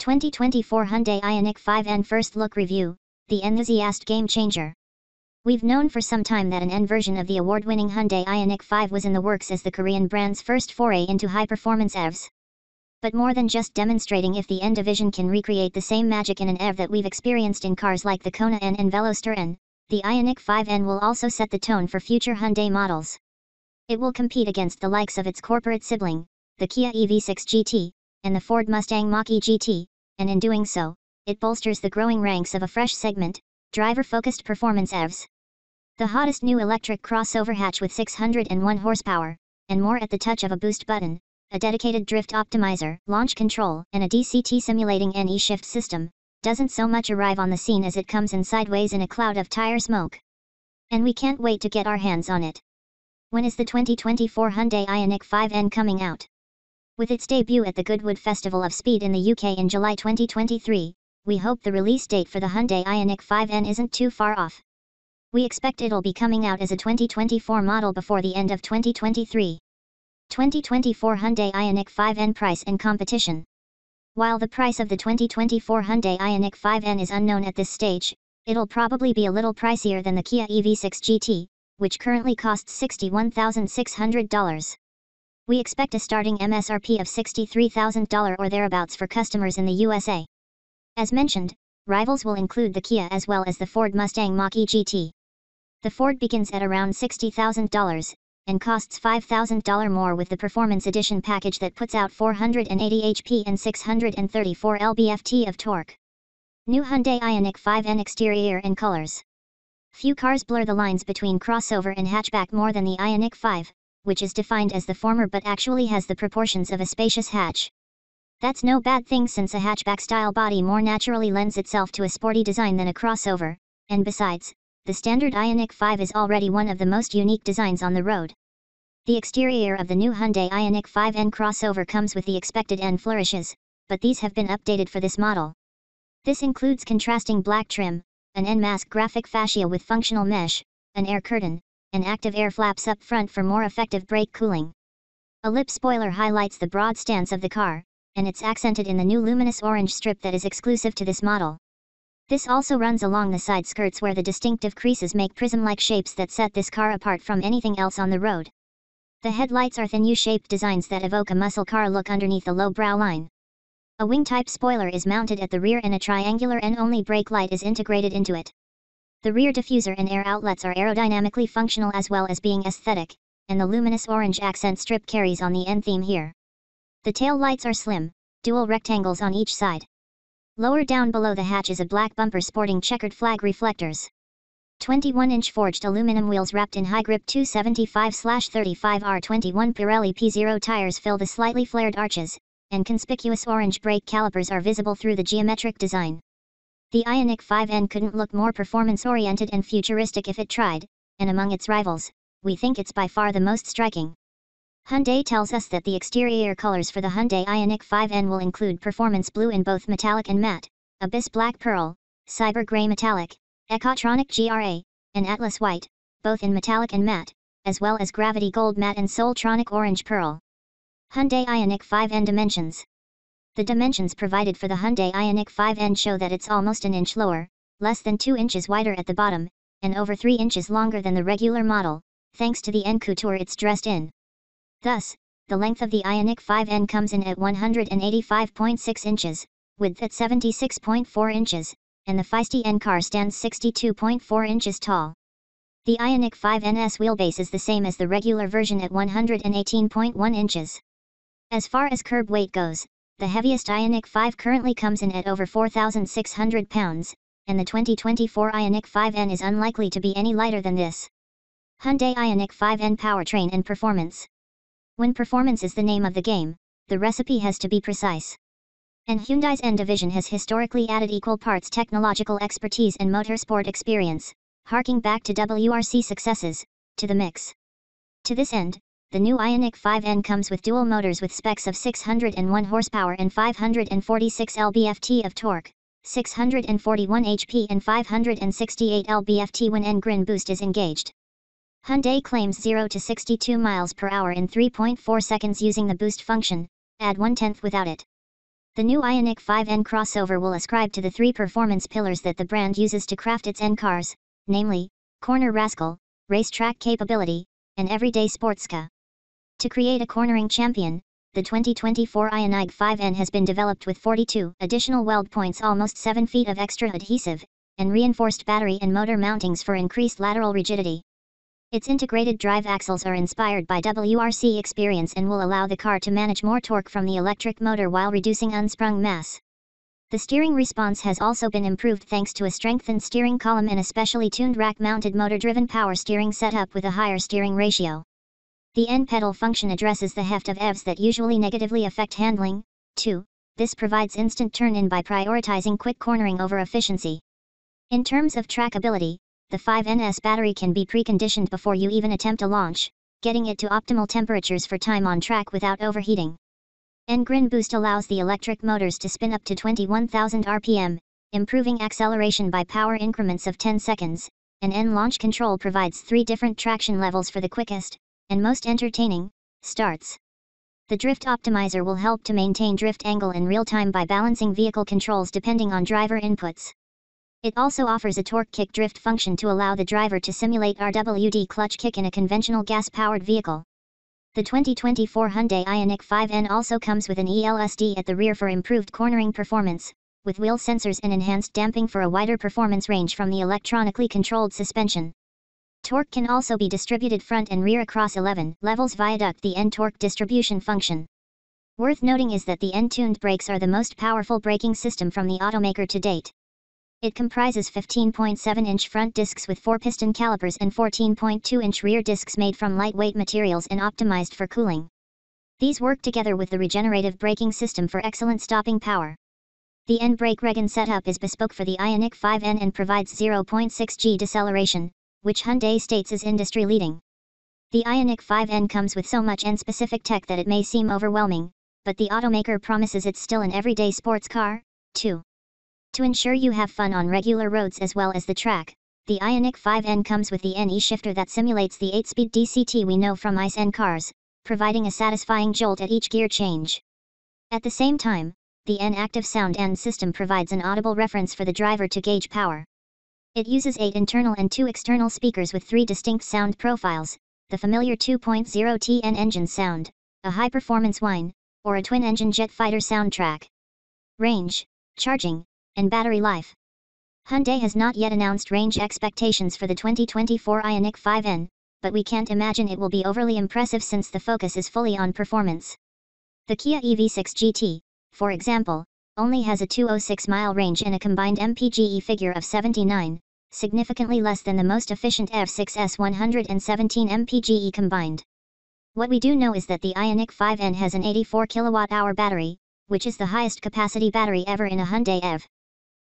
2024 Hyundai ioniq 5N First Look Review, the enthusiast game changer. We've known for some time that an N version of the award-winning Hyundai ioniq 5 was in the works as the Korean brand's first foray into high-performance EVs. But more than just demonstrating if the N division can recreate the same magic in an EV that we've experienced in cars like the Kona N and Veloster N, the ioniq 5N will also set the tone for future Hyundai models. It will compete against the likes of its corporate sibling, the Kia EV6 GT, and the Ford Mustang Mach-E GT, and in doing so, it bolsters the growing ranks of a fresh segment, driver-focused performance EVs. The hottest new electric crossover hatch with 601 horsepower, and more at the touch of a boost button, a dedicated drift optimizer, launch control, and a DCT simulating an e-shift system, doesn't so much arrive on the scene as it comes in sideways in a cloud of tire smoke. And we can't wait to get our hands on it. When is the 2024 Hyundai ioniq 5N coming out? With its debut at the Goodwood Festival of Speed in the UK in July 2023, we hope the release date for the Hyundai ioniq 5N isn't too far off. We expect it'll be coming out as a 2024 model before the end of 2023. 2024 Hyundai ioniq 5N price and competition. While the price of the 2024 Hyundai ioniq 5N is unknown at this stage, it'll probably be a little pricier than the Kia EV6 GT, which currently costs $61,600. We expect a starting MSRP of $63,000 or thereabouts for customers in the USA. As mentioned, rivals will include the Kia as well as the Ford Mustang Mach-E GT. The Ford begins at around $60,000, and costs $5,000 more with the Performance Edition package that puts out 480 HP and 634 lb-ft of torque. New Hyundai ioniq 5N exterior and colors. Few cars blur the lines between crossover and hatchback more than the ioniq 5, which is defined as the former but actually has the proportions of a spacious hatch. That's no bad thing since a hatchback-style body more naturally lends itself to a sporty design than a crossover, and besides, the standard ioniq 5 is already one of the most unique designs on the road. The exterior of the new Hyundai ioniq 5N crossover comes with the expected N flourishes, but these have been updated for this model. This includes contrasting black trim, an N-mask graphic fascia with functional mesh, an air curtain, and active air flaps up front for more effective brake cooling. A lip spoiler highlights the broad stance of the car, and it's accented in the new luminous orange strip that is exclusive to this model. This also runs along the side skirts where the distinctive creases make prism-like shapes that set this car apart from anything else on the road. The headlights are thin U-shaped designs that evoke a muscle car look underneath the low brow line. A wing-type spoiler is mounted at the rear and a triangular N-only brake light is integrated into it. The rear diffuser and air outlets are aerodynamically functional as well as being aesthetic, and the luminous orange accent strip carries on the N theme here. The tail lights are slim, dual rectangles on each side. Lower down below the hatch is a black bumper sporting checkered flag reflectors. 21-inch forged aluminum wheels wrapped in high-grip 275/35R21 Pirelli P0 tires fill the slightly flared arches, and conspicuous orange brake calipers are visible through the geometric design. The ioniq 5N couldn't look more performance-oriented and futuristic if it tried, and among its rivals, we think it's by far the most striking. Hyundai tells us that the exterior colors for the Hyundai ioniq 5N will include performance blue in both metallic and matte, abyss black pearl, cyber gray metallic, ecotronic GRA, and atlas white, both in metallic and matte, as well as gravity gold matte and soultronic orange pearl. Hyundai ioniq 5N dimensions. The dimensions provided for the Hyundai ioniq 5N show that it's almost an inch lower, less than 2 inches wider at the bottom, and over 3 inches longer than the regular model, thanks to the N couture it's dressed in. Thus, the length of the ioniq 5N comes in at 185.6 inches, width at 76.4 inches, and the feisty N car stands 62.4 inches tall. The ioniq 5N's wheelbase is the same as the regular version at 118.1 inches. As far as curb weight goes, the heaviest ioniq 5 currently comes in at over 4,600 pounds, and the 2024 ioniq 5N is unlikely to be any lighter than this. Hyundai ioniq 5N powertrain and performance. When performance is the name of the game, the recipe has to be precise. And Hyundai's N division has historically added equal parts technological expertise and motorsport experience, harking back to WRC successes, to the mix. To this end, the new ioniq 5N comes with dual motors with specs of 601 horsepower and 546 lb-ft of torque, 641 HP and 568 lb-ft when N-Grin boost is engaged. Hyundai claims 0 to 62 miles per hour in 3.4 seconds using the boost function, add 1/10 without it. The new ioniq 5N crossover will ascribe to the three performance pillars that the brand uses to craft its N cars, namely, corner rascal, racetrack capability, and everyday sportska. To create a cornering champion, the 2024 ioniq 5N has been developed with 42 additional weld points, almost 7 feet of extra adhesive, and reinforced battery and motor mountings for increased lateral rigidity. Its integrated drive axles are inspired by WRC experience and will allow the car to manage more torque from the electric motor while reducing unsprung mass. The steering response has also been improved thanks to a strengthened steering column and a specially tuned rack-mounted motor-driven power steering setup with a higher steering ratio. The N pedal function addresses the heft of EVs that usually negatively affect handling. 2. This provides instant turn-in by prioritizing quick cornering over efficiency. In terms of trackability, the 5NS battery can be preconditioned before you even attempt a launch, getting it to optimal temperatures for time on track without overheating. N-Grin Boost allows the electric motors to spin up to 21,000 RPM, improving acceleration by power increments of 10 seconds, and N-Launch Control provides 3 different traction levels for the quickest, and most entertaining, starts. The Drift Optimizer will help to maintain drift angle in real time by balancing vehicle controls depending on driver inputs. It also offers a torque kick drift function to allow the driver to simulate RWD clutch kick in a conventional gas-powered vehicle. The 2024 Hyundai ioniq 5N also comes with an ELSD at the rear for improved cornering performance, with wheel sensors and enhanced damping for a wider performance range from the electronically controlled suspension. Torque can also be distributed front and rear across 11 levels via the N torque distribution function. Worth noting is that the N-tuned brakes are the most powerful braking system from the automaker to date. It comprises 15.7-inch front discs with 4-piston calipers and 14.2-inch rear discs made from lightweight materials and optimized for cooling. These work together with the regenerative braking system for excellent stopping power. The N-brake regen setup is bespoke for the ioniq 5N and provides 0.6 G deceleration, which Hyundai states is industry-leading. The ioniq 5N comes with so much N-specific tech that it may seem overwhelming, but the automaker promises it's still an everyday sports car, too. To ensure you have fun on regular roads as well as the track, the ioniq 5N comes with the N e-shifter that simulates the 8-speed DCT we know from ICE N cars, providing a satisfying jolt at each gear change. At the same time, the N active sound N system provides an audible reference for the driver to gauge power. It uses 8 internal and 2 external speakers with 3 distinct sound profiles, the familiar 2.0 TN engine sound, a high-performance whine, or a twin-engine jet fighter soundtrack. Range, charging, and battery life. Hyundai has not yet announced range expectations for the 2024 ioniq 5N, but we can't imagine it will be overly impressive since the focus is fully on performance. The Kia EV6 GT, for example, only has a 206-mile range and a combined MPGe figure of 79, significantly less than the most efficient F6's 117 MPGe combined. What we do know is that the ioniq 5N has an 84 kWh battery, which is the highest capacity battery ever in a Hyundai EV.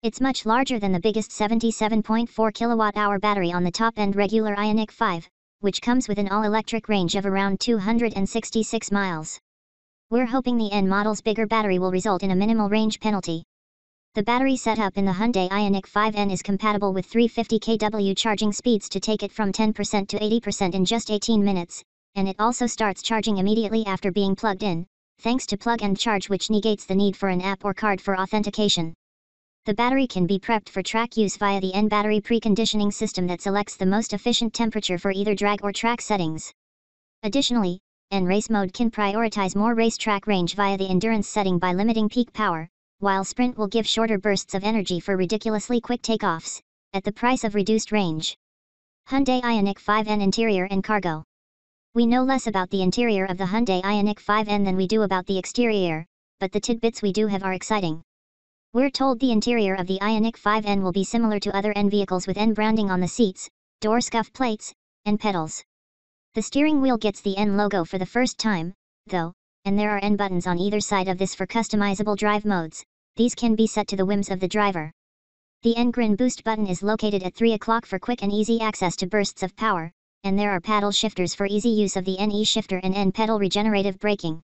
It's much larger than the biggest 77.4 kWh battery on the top-end regular ioniq 5, which comes with an all-electric range of around 266 miles. We're hoping the N model's bigger battery will result in a minimal range penalty. The battery setup in the Hyundai ioniq 5N is compatible with 350 kW charging speeds to take it from 10% to 80% in just 18 minutes, and it also starts charging immediately after being plugged in, thanks to plug and charge, which negates the need for an app or card for authentication. The battery can be prepped for track use via the N battery preconditioning system that selects the most efficient temperature for either drag or track settings. Additionally, N race mode can prioritize more racetrack range via the endurance setting by limiting peak power, while sprint will give shorter bursts of energy for ridiculously quick takeoffs, at the price of reduced range. Hyundai ioniq 5N interior and cargo. We know less about the interior of the Hyundai ioniq 5N than we do about the exterior, but the tidbits we do have are exciting. We're told the interior of the ioniq 5N will be similar to other N vehicles with N branding on the seats, door scuff plates, and pedals. The steering wheel gets the N logo for the first time, though, and there are N buttons on either side of this for customizable drive modes. These can be set to the whims of the driver. The N-Grin Boost button is located at 3 o'clock for quick and easy access to bursts of power, and there are paddle shifters for easy use of the N e-shifter and N pedal regenerative braking.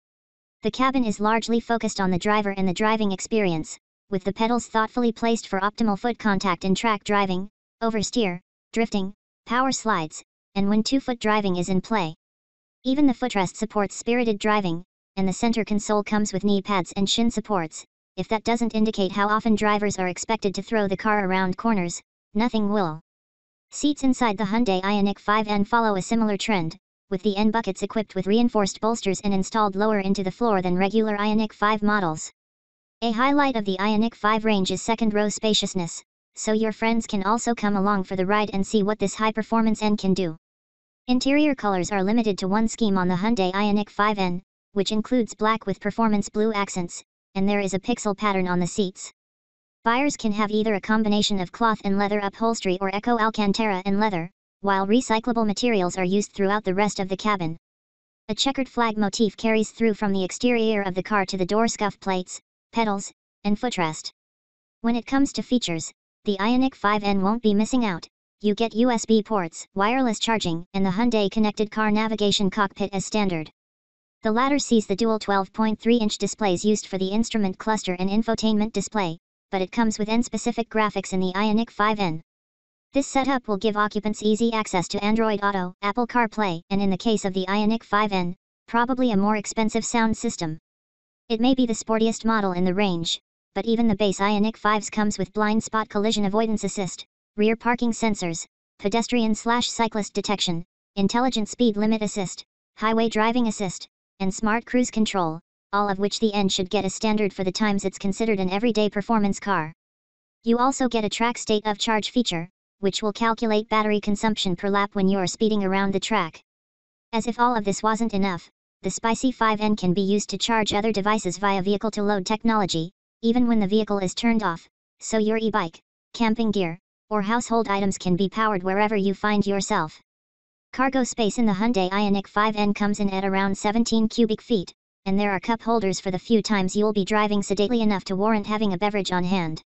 The cabin is largely focused on the driver and the driving experience, with the pedals thoughtfully placed for optimal foot contact in track driving, oversteer, drifting, power slides, and when 2-foot driving is in play. Even the footrest supports spirited driving, and the center console comes with knee pads and shin supports, If that doesn't indicate how often drivers are expected to throw the car around corners, nothing will. Seats inside the Hyundai ioniq 5N follow a similar trend, with the N buckets equipped with reinforced bolsters and installed lower into the floor than regular ioniq 5 models. A highlight of the ioniq 5 range is second-row spaciousness, so your friends can also come along for the ride and see what this high-performance N can do. Interior colors are limited to one scheme on the Hyundai ioniq 5N, which includes black with performance blue accents, and there is a pixel pattern on the seats. Buyers can have either a combination of cloth and leather upholstery or Eco Alcantara and leather, while recyclable materials are used throughout the rest of the cabin. A checkered flag motif carries through from the exterior of the car to the door scuff plates, pedals, and footrest. When it comes to features, the ioniq 5N won't be missing out. You get USB ports, wireless charging, and the Hyundai connected car navigation cockpit as standard. The latter sees the dual 12.3-inch displays used for the instrument cluster and infotainment display, but it comes with N-specific graphics in the ioniq 5N. This setup will give occupants easy access to Android Auto, Apple CarPlay, and in the case of the ioniq 5N, probably a more expensive sound system. It may be the sportiest model in the range, but even the base ioniq 5s comes with blind spot collision avoidance assist, rear parking sensors, pedestrian/cyclist detection, intelligent speed limit assist, highway driving assist, and smart cruise control, all of which the N should get as standard for the times it's considered an everyday performance car. You also get a track state of charge feature, which will calculate battery consumption per lap when you're speeding around the track. As if all of this wasn't enough, the spicy 5N can be used to charge other devices via vehicle-to-load technology, even when the vehicle is turned off, so your e-bike, camping gear, or household items can be powered wherever you find yourself. Cargo space in the Hyundai ioniq 5N comes in at around 17 cubic feet, and there are cup holders for the few times you'll be driving sedately enough to warrant having a beverage on hand.